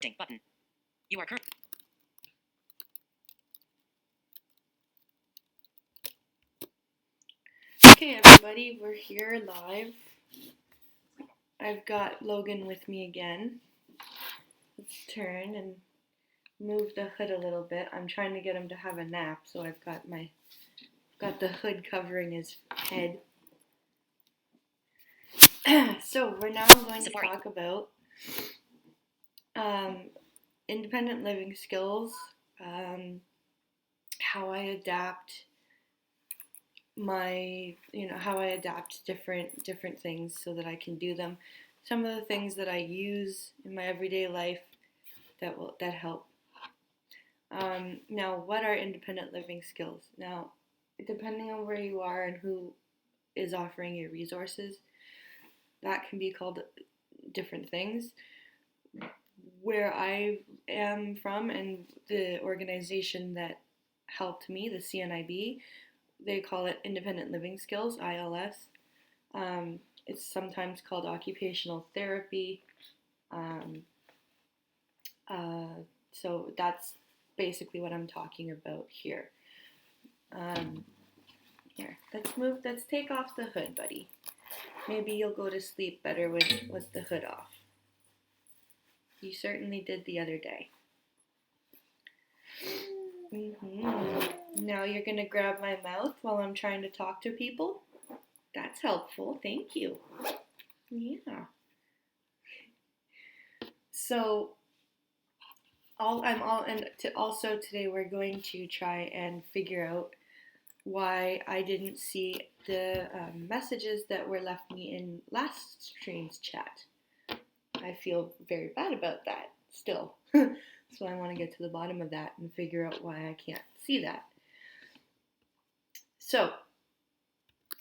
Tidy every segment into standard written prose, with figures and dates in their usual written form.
button. You are current. Okay, everybody, we're here live. I've got Logan with me again. Let's turn and move the hood a little bit. I'm trying to get him to have a nap, so I've got the hood covering his head. So we're now going to talk about independent living skills, how I adapt how I adapt different things so that I can do them. Some of the things that I use in my everyday life that help. Now, what are independent living skills? Now, depending on where you are and who is offering you resources, that can be called different things. Where I am from and the organization that helped me, the CNIB, they call it Independent Living Skills, ILS. It's sometimes called occupational therapy. So that's basically what I'm talking about here. Here, let's take off the hood, buddy. Maybe you'll go to sleep better with the hood off. You certainly did the other day. Now you're going to grab my mouth while I'm trying to talk to people. That's helpful. Thank you. Yeah. So, also today we're going to try and figure out why I didn't see the messages that were left me in last stream's chat. I feel very bad about that still. So I want to get to the bottom of that and figure out why I can't see that. So,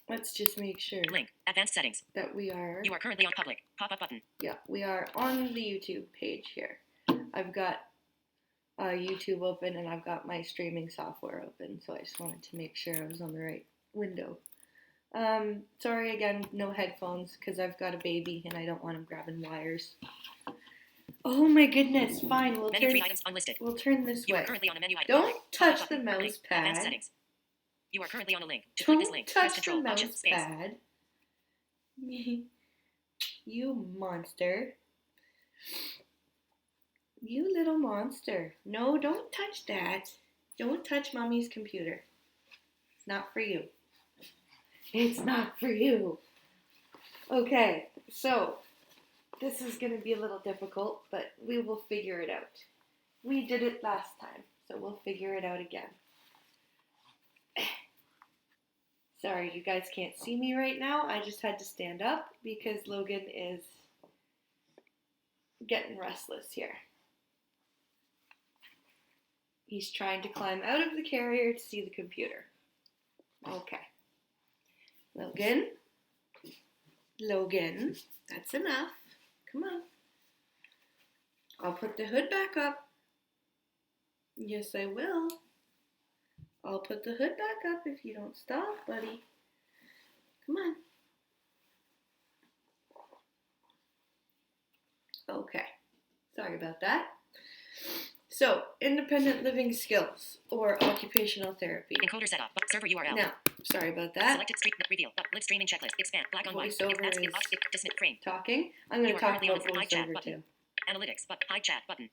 let's just make sure. Link. Advanced settings. That we are. You are currently on public. Pop-up button. Yeah, we are on the YouTube page here. I've got YouTube open and I've got my streaming software open. So I just wanted to make sure I was on the right window. Sorry again, no headphones because I've got a baby and I don't want him grabbing wires. Oh my goodness! Fine, we'll menu 3 items unlisted. We'll turn this you way. You are currently on a menu item. Don't touch the mouse link. pad. Advanced settings. You are currently on a link. To Don't click this link, touch press Control, the mouse Option, Space. pad. You monster. You little monster. No, don't touch that. Don't touch Mommy's computer. It's not for you. It's not for you. Okay, so this is going to be a little difficult, but we will figure it out. We did it last time, so we'll figure it out again. Sorry, you guys can't see me right now. I just had to stand up because Logan is getting restless here. He's trying to climb out of the carrier to see the computer. Okay. Logan, that's enough. Come on. I'll put the hood back up. Yes, I will. I'll put the hood back up if you don't stop, buddy. Come on. Okay. Sorry about that. So, independent living skills or occupational therapy. Encoder setup. Server URL. Now, sorry about that. Selected stream reveal. Live streaming checklist. Expand. Black on white. Voiceover is dismiss frame. talking. I'm going to talk about voiceover too. Analytics. Hide chat button.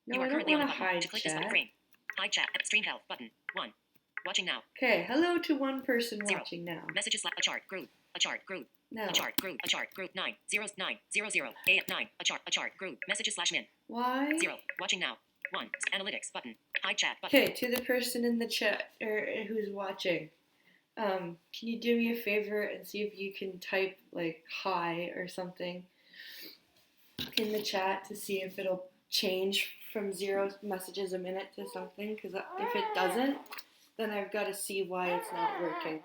No, you are I don't currently want on to a button. hide To click chat. this frame. Hide chat. Stream health button. 1. Watching now. Okay, hello to one person 0. watching now. Messages a chart group. A chart group. No. A chart group. A chart group 9 0 9 0 0 A 9. A chart group. Messages /min. Why? 0. Watching now. 1. Analytics button. Hide chat button. Okay, to the person in the chat or who's watching, can you do me a favor and see if you can type like hi or something in the chat to see if it'll change from 0 messages a minute to something? Because if it doesn't, then I've got to see why it's not working.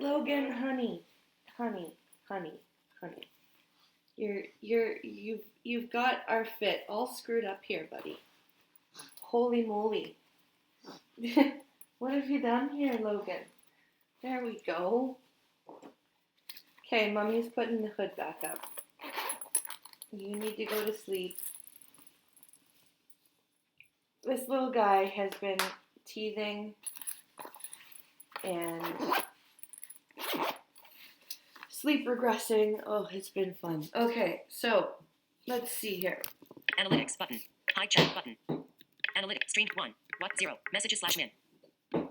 Logan, honey. You've got our fit all screwed up here, buddy. Holy moly. What have you done here, Logan? There we go. Okay, Mommy's putting the hood back up. You need to go to sleep. this little guy has been teething and sleep regressing. Oh, it's been fun. Okay, so let's see here. Analytics button. Hide chat button. Analytics stream 1. What 0. Messages/min.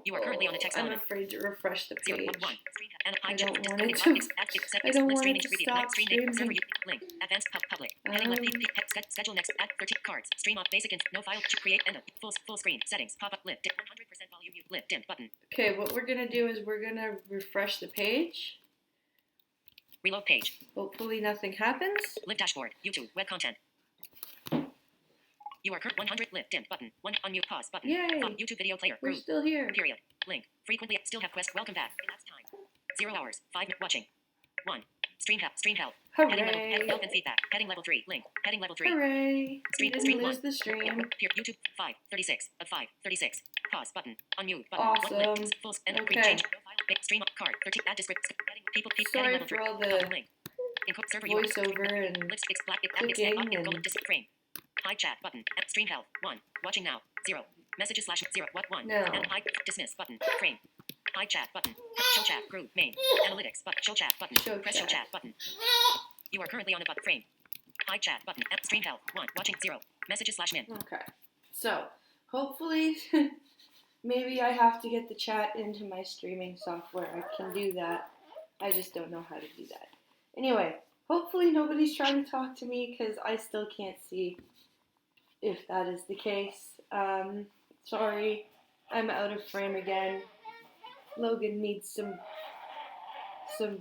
You are currently on a text I'm element. afraid to refresh the 0. page. 1. Screen and I hide don't chat. want it Accept, to. accept, I don't list want streaming it to to review. stop Stream name. Server streaming. link. Advanced public. Heading left. Schedule next. Add 13 cards. Stream off basic. No file to create. End of. Full screen. Settings. Pop up. Lit. 100% volume. Mute. Lit. Dim button. Okay, what we're gonna do is we're gonna refresh the page. Reload page. Hopefully nothing happens. Live dashboard. YouTube. Web content. You are current 100 lit dim button. 1 unmute pause button. Yay! YouTube video player. We're Group. still here. Period. Link. Frequently still have quest. Welcome back. Elapsed time. 0 hours. 5 minutes watching. 1. Stream help. Stream help. Heading level. Hooray! Help and feedback. Heading level 3. Link. Heading level 3. Hooray! We Stream. didn't Stream lose 1. the stream. YouTube 5. 36 of 5. 36. Pause button. Unmute button. Awesome. Link. Full and Okay. change. No file. Stream card. 13. Add description. Heading people. Heading Sorry level 3. for all the Link. Encode server voiceover and List fix black. clicking and frame. Hide chat button. Stream help. 1. Watching now. 0. Messages/0. What 1. No. And hide. Dismiss button. Frame. Hide chat button. Show chat group main. Analytics button. Show chat button. Press show chat button. You are currently on a button frame. Hide chat button. Stream help. 1. Watching 0. Messages/min. Okay. So hopefully maybe I have to get the chat into my streaming software. I can do that. I just don't know how to do that. Anyway, hopefully nobody's trying to talk to me because I still can't see if that is the case. Sorry, I'm out of frame again. Logan needs some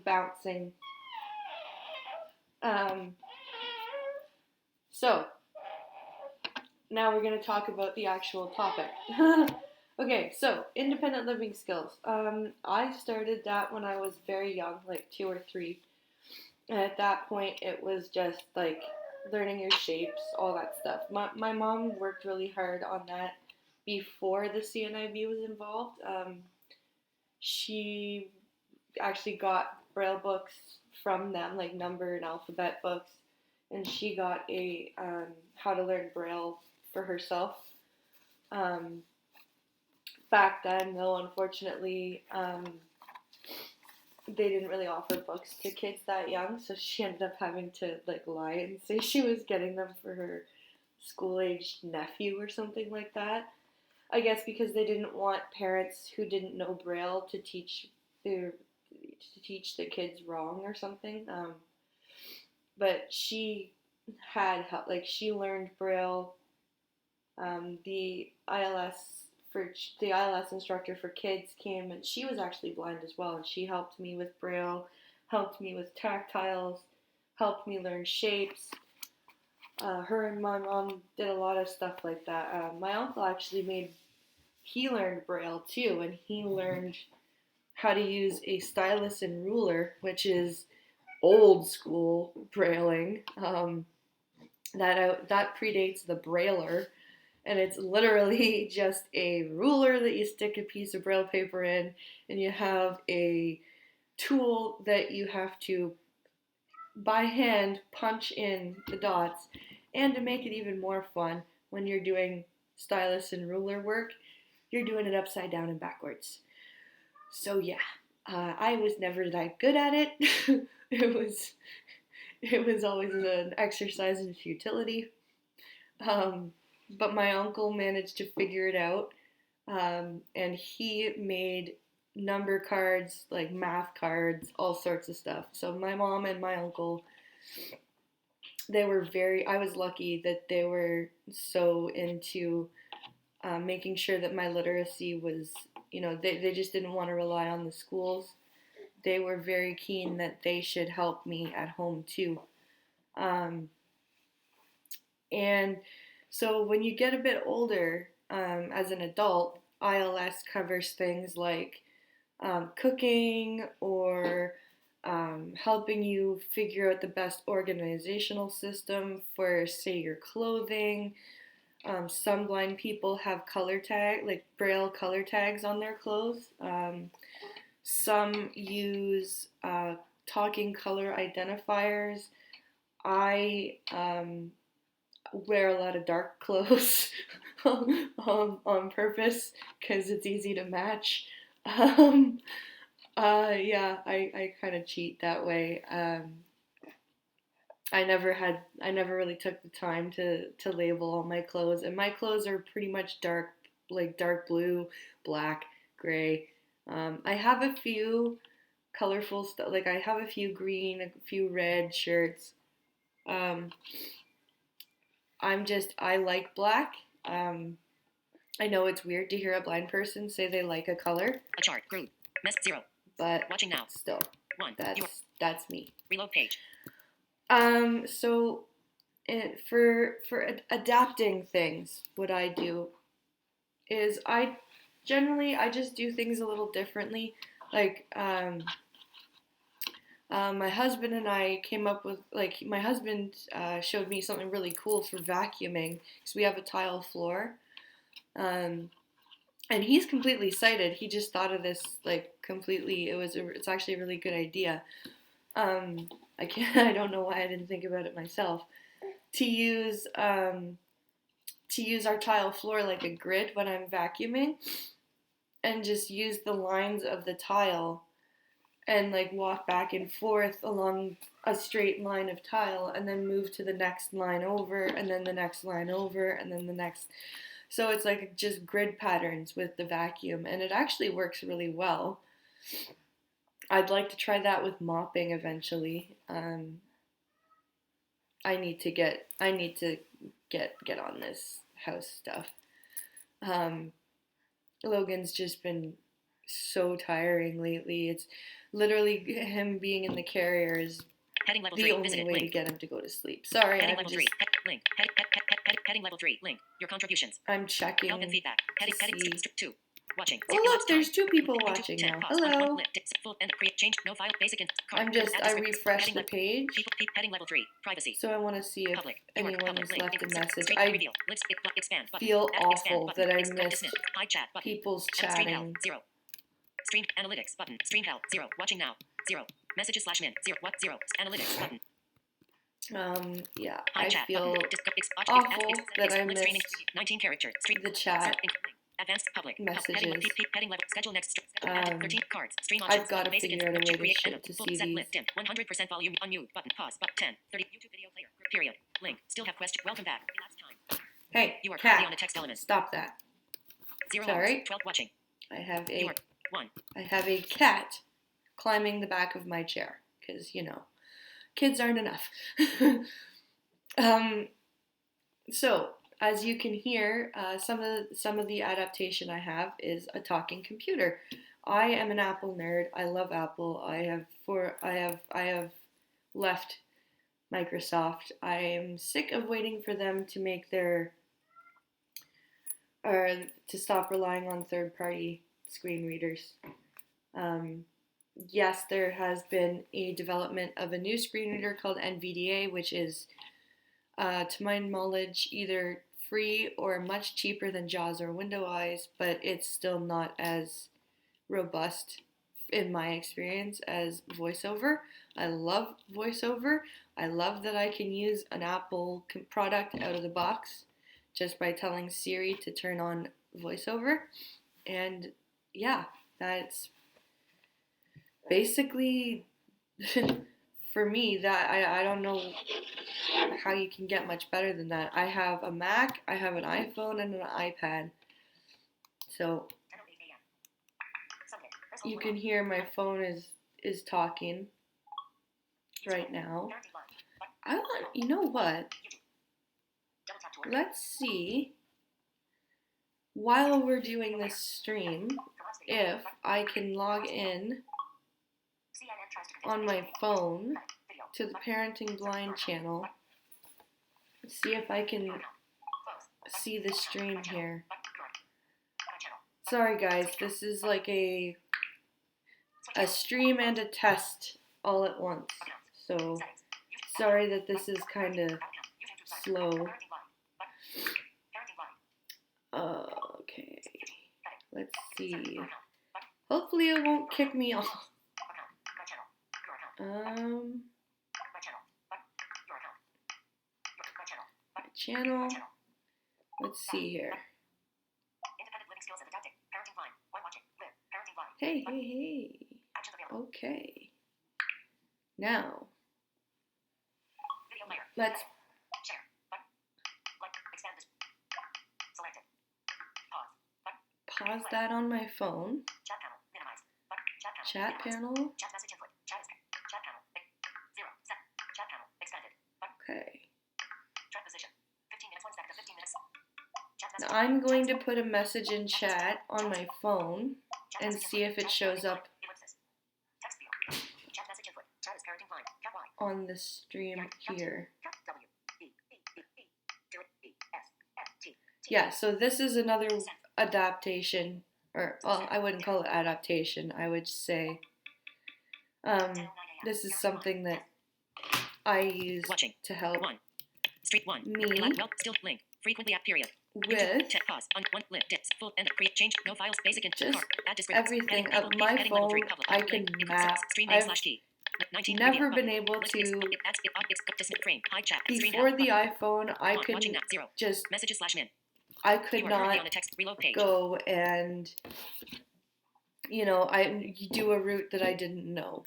bouncing. So now we're going to talk about the actual topic. Okay, so independent living skills. I started that when I was very young, like 2 or 3. And at that point, it was just like learning your shapes, all that stuff. My mom worked really hard on that before the CNIB was involved. She actually got Braille books from them, like number and alphabet books, and she got a how to learn Braille for herself. Back then, though, unfortunately, they didn't really offer books to kids that young, so she ended up having to like lie and say she was getting them for her school-aged nephew or something like that. I guess because they didn't want parents who didn't know Braille to teach the kids wrong or something. But she had help, like she learned Braille. The ILS instructor for kids came, and she was actually blind as well, and she helped me with Braille, helped me with tactiles, helped me learn shapes. Her and my mom did a lot of stuff like that. My uncle actually he learned Braille too, and he learned how to use a stylus and ruler, which is old school Brailing. That predates the Brailler. And it's literally just a ruler that you stick a piece of Braille paper in, and you have a tool that you have to, by hand, punch in the dots. And to make it even more fun, when you're doing stylus and ruler work, you're doing it upside down and backwards. So yeah, I was never that good at it. It was always an exercise in futility. But my uncle managed to figure it out, and he made number cards, like math cards, all sorts of stuff. So my mom and my uncle, I was lucky that they were so into making sure that my literacy was, they just didn't want to rely on the schools. They were very keen that they should help me at home too. And so when you get a bit older, as an adult, ILS covers things like cooking or helping you figure out the best organizational system for, say, your clothing. Some blind people have Braille color tags on their clothes. Some use talking color identifiers. I wear a lot of dark clothes. on purpose because it's easy to match. Yeah, I kind of cheat that way. I never really took the time to label all my clothes, and my clothes are pretty much dark, like dark blue, black, gray. I have a few colorful stuff, like I have a few green, a few red shirts. Um, I like black. I know it's weird to hear a blind person say they like a color, A chart. Group. Mess 0. but Watching now. still, 1. that's me. Reload page. So for adapting things, what I do is I just do things a little differently. Like my husband and I came up with, like, my husband showed me something really cool for vacuuming because we have a tile floor. And he's completely sighted. He just thought of this like completely. It's actually a really good idea. I don't know why I didn't think about it myself. To use our tile floor like a grid when I'm vacuuming, and just use the lines of the tile and like walk back and forth along a straight line of tile, and then move to the next line over, and then the next line over, and then the next. So it's like just grid patterns with the vacuum, and it actually works really well. I'd like to try that with mopping eventually. I need to get on this house stuff. Logan's just been so tiring lately. It's literally him being in the carrier is Heading level the 3. only Visit way link. to get him to go to sleep. Sorry, Heading I'm level just 3. Link. Heading level 3. Link. Your contributions. I'm checking Help and feedback. Heading see. 2. Watching. Oh look, there's 2 people watching now. Hello. Full and create change. No file. Basic and I refreshed the page. Heading level 3. Privacy. So I want to see if Public. anyone has left a message. Screen I reveal. Expand button. feel Expand awful button. that I missed Hide chat button. people's Stream help. chatting. 0. Stream analytics button. Stream help. 0. Watching now. 0. Messages /min. 0. What 0. Analytics button. Yeah, Hide I chat feel button. awful that I missed 19 characters. Stream the chat advanced public messages. Heading level schedule next 13 cards. Stream I've options. got to Basic figure out a way to create see full these. set lit dim 100% volume unmute button pause but 10 30 YouTube video player period link still have question welcome back last time. Hey, You are currently cat, on a text element. stop that. 0 Sorry. hours, 12 watching. I have You a are 1. I have a cat climbing the back of my chair because kids aren't enough. So as you can hear, some of the adaptation I have is a talking computer. I am an Apple nerd. I love Apple. I have left Microsoft. I am sick of waiting for them to make to stop relying on third-party screen readers. Yes, there has been a development of a new screen reader called NVDA, which is, to my knowledge, either free or much cheaper than JAWS or Window Eyes, but it's still not as robust in my experience as VoiceOver. I love VoiceOver. I love that I can use an Apple product out of the box just by telling Siri to turn on VoiceOver. And yeah, that's basically for me. That I don't know how you can get much better than that. I have a Mac, I have an iPhone, and an iPad. So you can hear my phone is talking right now. You know what? Let's see, while we're doing this stream, if I can log in on my phone to the Parenting Blind channel. See if I can see the stream here. Sorry guys, this is like a stream and a test all at once. So sorry that this is kind of slow. Okay, let's see. Hopefully it won't kick me off. My channel. Let's see here. Hey, hey, hey. Actions available. Okay. Now, Video player. let's Share. Button. Like. Expand this. Selected. Pause. Button. pause that on my phone. Chat panel. Minimize. Button. Chat panel. Chat Minimize. panel. Chat message input. Chat is. Chat panel. 0. Set. Chat panel. Expanded. Button. Okay. Track position. 15 minutes. 1 second to 15 minutes. Chat Now message. I'm going to put a message in chat on my phone Chat and message see input. if it Chat shows parenting up blind. Ellipsis. Text field. Chat message input. Chat is parenting blind. Cap Y. on the stream here. Cap W. E. E. E. E. Do it. E. S. F. T. T. Yeah, so this is another adaptation, or well, I wouldn't call it adaptation. I would say this is something that I use Watching. to help 1. Street 1. me Well, still link. Frequently app period. with Tech pause. On 1 lip. Dips. Full end. Create. Change. No files. Basic and just card. Add descriptors. everything Heading, of equal, my heading level phone. 3. Public. I can Link. map. Stream name I've slash key. 19 never preview, been button. able List, to, adds, dismiss frame. Hide chat. Stream before now, the button. iPhone, I Watching couldn't now. 0. just, Messages slash min. I could You are currently not on a text reload page. go and, you know, you do a route that I didn't know.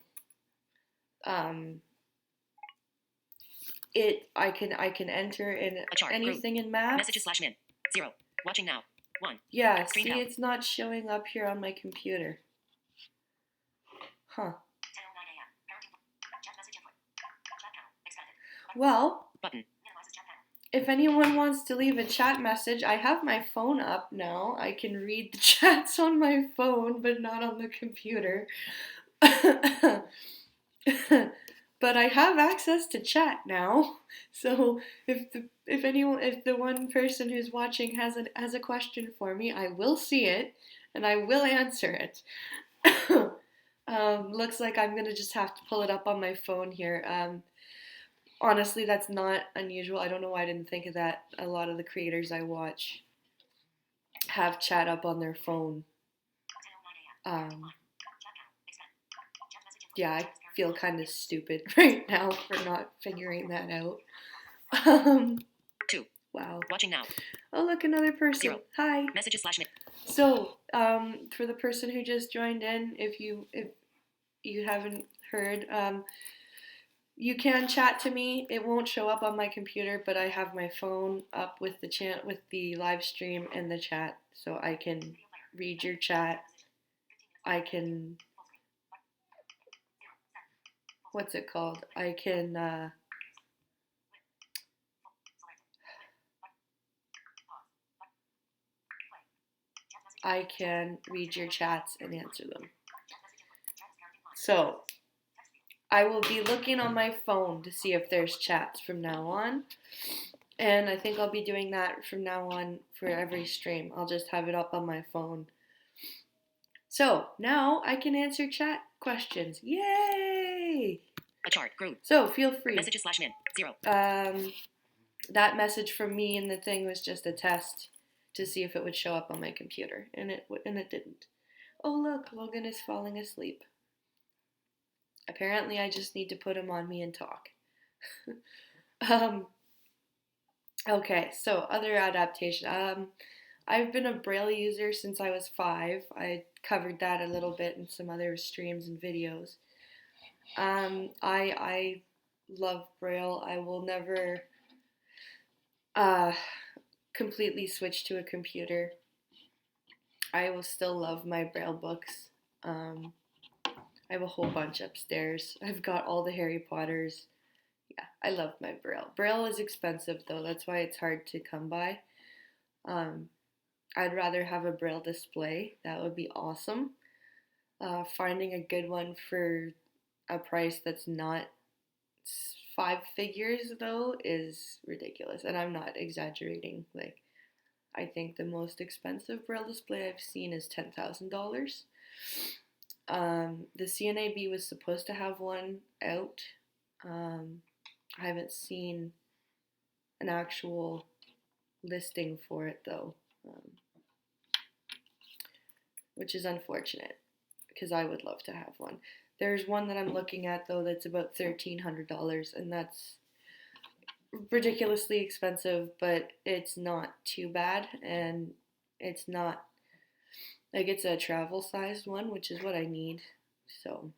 I can enter in A chart, anything in Maps. Messages slash min. 0. Watching now. 1. Yeah, Stream see, now. it's not showing up here on my computer. Huh. 10:09 a.m. Parenting. Chat message input. Chat panel. Expanded. Well, Button. Minimizes chat panel. if anyone wants to leave a chat message, I have my phone up now. I can read the chats on my phone, but not on the computer. But I have access to chat now. So if the one person who's watching has a question for me, I will see it and I will answer it. Looks like I'm gonna just have to pull it up on my phone here. Honestly, that's not unusual. I don't know why I didn't think of that. A lot of the creators I watch have chat up on their phone. 10:09 a.m. Chat panel. Expand. Chat message input. Yeah, I Chat is parenting feel blind. kind of stupid right now for not figuring that out. 2. Wow. Watching now. Oh, look, another person. 0. Hi. Messages slash min. So, for the person who just joined in, if you haven't heard, you can chat to me. It won't show up on my computer, but I have my phone up with the live stream and the chat, so I can read your chat. I can, what's it called? I can, read your chats and answer them. So, I will be looking on my phone to see if there's chats from now on. And I think I'll be doing that from now on for every stream. I'll just have it up on my phone. So, now I can answer chat questions. Yay! A chart. Group. So, feel free. Messages slash min. 0. That message from me in the thing was just a test to see if it would show up on my computer, and it didn't. Oh look, Logan is falling asleep. Apparently, I just need to put him on me and talk. Okay, so other adaptation. I've been a Braille user since I was 5. I covered that a little bit in some other streams and videos. I love Braille. I will never completely switch to a computer. I will still love my Braille books. I have a whole bunch upstairs. I've got all the Harry Potters. Yeah, I love my Braille. Braille is expensive though, that's why it's hard to come by. I'd rather have a Braille display. That would be awesome. Finding a good one for a price that's not 5 figures though is ridiculous, and I'm not exaggerating. Like, I think the most expensive Braille display I've seen is $10,000. The CNAB was supposed to have one out. I haven't seen an actual listing for it though, which is unfortunate because I would love to have one. There's one that I'm looking at though that's about $1,300, and that's ridiculously expensive, but it's not too bad, and it's not Like it's a travel sized one, which is what I need. So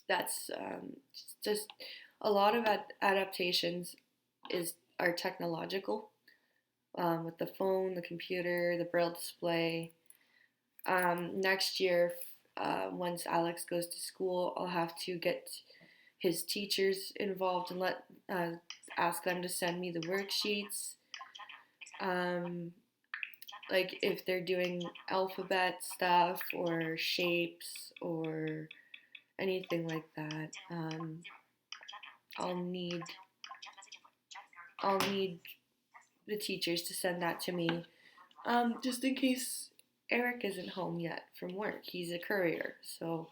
that's just a lot of adaptations is are technological, with the phone, the computer, the braille display. Next year, once Alex goes to school, I'll have to get his teachers involved and ask them to send me the worksheets. Um, like if they're doing alphabet stuff or shapes or anything like that, I'll need I'll need the teachers to send that to me, just in case Eric isn't home yet from work. He's a courier, so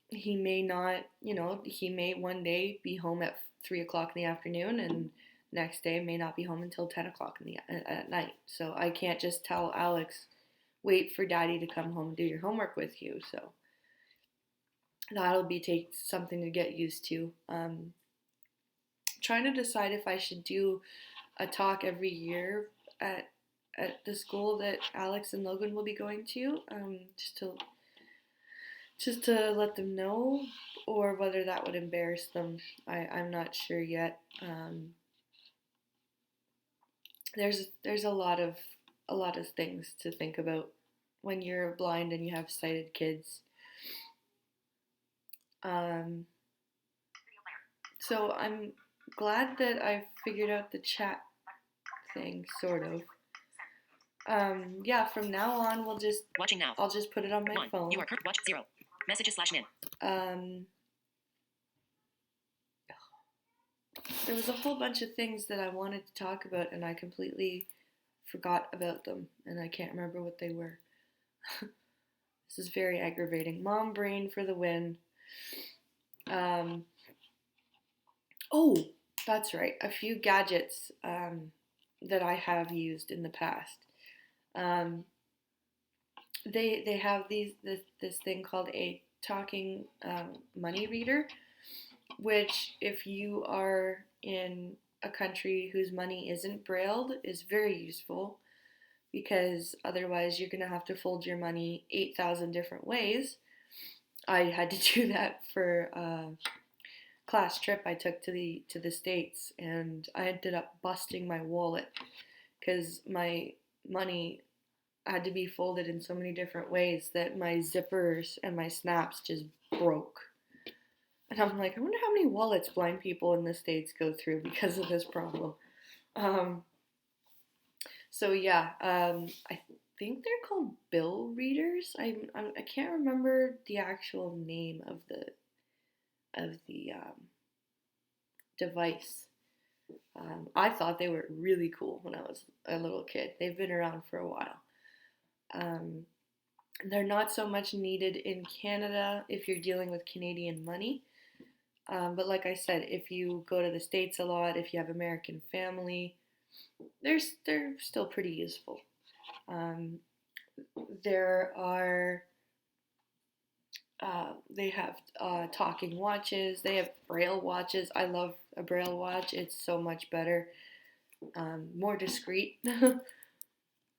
he may not, he may one day be home at 3 o'clock in the afternoon, and next day may not be home until 10 o'clock at night. So I can't just tell Alex, wait for Daddy to come home and do your homework with you. So that'll be something to get used to. Trying to decide if I should do a talk every year at the school that Alex and Logan will be going to, just to let them know, or whether that would embarrass them. I'm not sure yet. There's a lot of things to think about when you're blind and you have sighted kids. So I'm glad that I figured out the chat thing, sort of. Yeah, from now on we'll just watching now. I'll just put it on my phone. You are watch 0. Messages /min. There was a whole bunch of things that I wanted to talk about and I completely forgot about them and I can't remember what they were. This is very aggravating. Mom brain for the win. Oh, that's right. A few gadgets that I have used in the past. They have this thing called a talking money reader, which if you are in a country whose money isn't brailled is very useful, because otherwise you're going to have to fold your money 8,000 different ways. I had to do that for a class trip I took to the States, and I ended up busting my wallet because my money had to be folded in so many different ways that my zippers and my snaps just broke. And I'm like, I wonder how many wallets blind people in the States go through because of this problem. So yeah, I think they're called bill readers. I can't remember the actual name of the device. I thought they were really cool when I was a little kid. They've been around for a while. They're not so much needed in Canada if you're dealing with Canadian money. But like I said, if you go to the States a lot, if you have American family, they're still pretty useful. There are, they have talking watches. They have braille watches. I love a braille watch. It's so much better, more discreet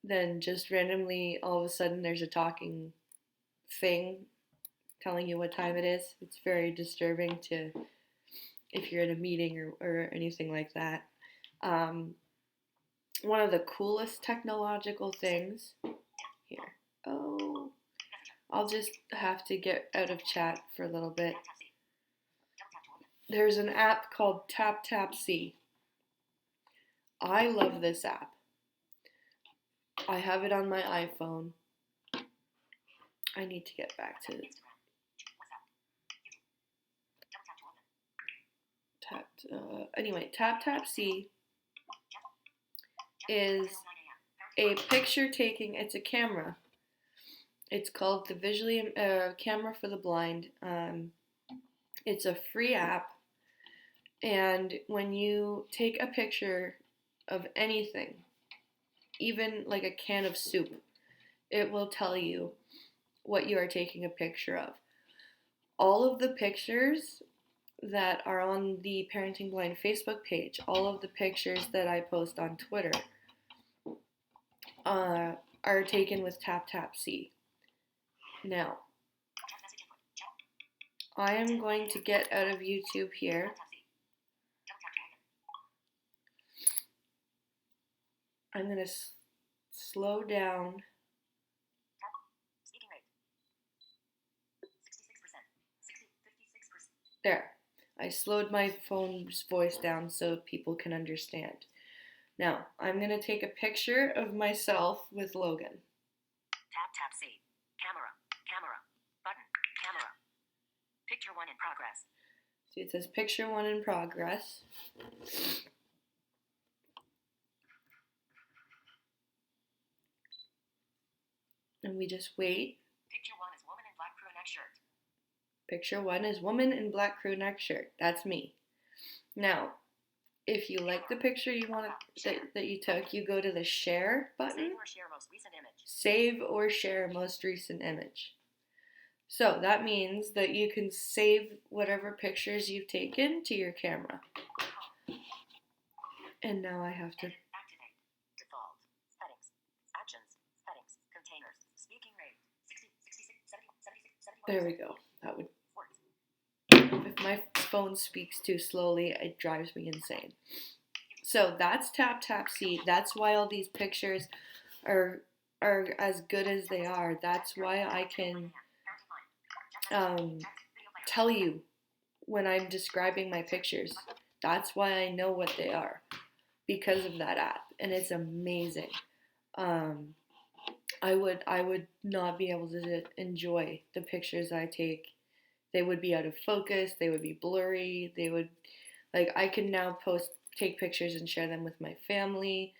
than just randomly all of a sudden there's a talking thing telling you what time it is. It's very disturbing if you're in a meeting or anything like that. One of the coolest technological things here. Oh, I'll just have to get out of chat for a little bit. There's an app called TapTapSee. I love this app. I have it on my iPhone. I need to get back to it. Anyway, TapTapSee is a picture taking. It's a camera. It's called the Visually Camera for the Blind. It's a free app, and when you take a picture of anything, even like a can of soup, it will tell you what you are taking a picture of. All of the pictures that are on the Parenting Blind Facebook page, all of the pictures that I post on Twitter, are taken with TapTapSee. Now, I am going to get out of YouTube here. I'm going to slow down. There. I slowed my phone's voice down so people can understand. Now, I'm going to take a picture of myself with Logan. TapTapSee. Camera. Camera. Button. Camera. Picture 1 in progress. See, it says picture 1 in progress. And we just wait. Picture 1 is woman in black crew neck shirt. Picture 1 is woman in black crew neck shirt. That's me. Now, if you like the picture you want that you took, you go to the share button. Save or share most recent image. Save or share most recent image. So that means that you can save whatever pictures you've taken to your camera. And now I have to... Activate. Default. Settings. Actions. Settings. Containers. Speaking rate. 60, 66, 70, 76, 71. There we go. That would... Words. If my phone speaks too slowly, it drives me insane. So that's TapTapSee. That's why all these pictures are as good as they are. That's why I can tell you when I'm describing my pictures. That's why I know what they are, because of that app, and it's amazing. I would not be able to enjoy the pictures I take. They would be out of focus. They would be blurry. They would, like, I can now take pictures and share them with my family.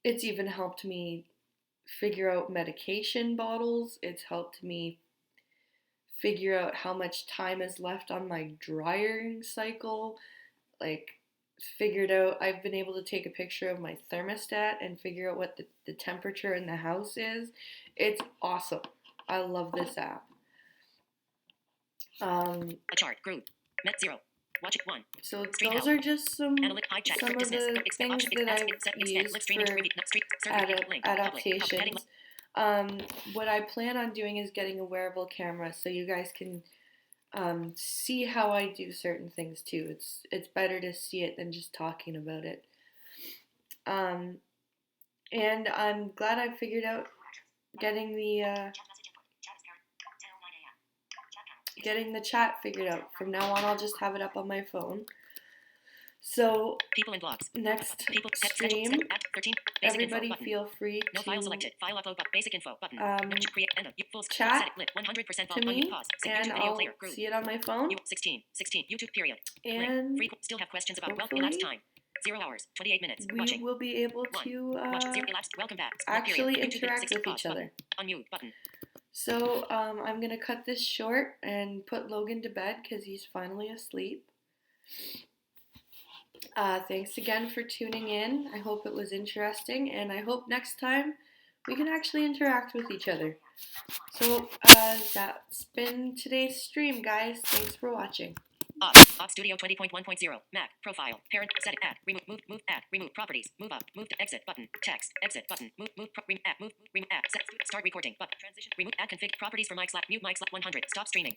It's even helped me figure out medication bottles. It's helped me figure out how much time is left on my drying cycle. Like, figured out, I've been able to take a picture of my thermostat and figure out what the temperature in the house is. It's awesome. I love this app. A chart. Group. Met 0. Watch it 1. So Stream those help. are just some of the things that I've used for adaptations. What I plan on doing is getting a wearable camera so you guys can see how I do certain things too. It's better to see it than just talking about it. And I'm glad I figured out getting the chat figured out. From now on, I'll just have it up on my phone. So, people in blogs. Next people, stream, 13, everybody info, feel free no to file selected. File upload button. Basic info button. Create end of full chat set it, 100% to me, pause. and I'll see it on my phone. 16 YouTube period. And Link. Still have questions about elapsed time. 0 hours, 28 minutes. We watching. will be able to Welcome back. actually interact with each other. Unmute button. So I'm going to cut this short and put Logan to bed because he's finally asleep. Thanks again for tuning in. I hope it was interesting, and I hope next time we can actually interact with each other. So that's been today's stream, guys. Thanks for watching. Off Studio 20.1.0 Mac profile parent set it add move add remove properties move up move to exit button text exit button move add set start recording button transition remove add config properties for mic/mute mic/100 stop streaming.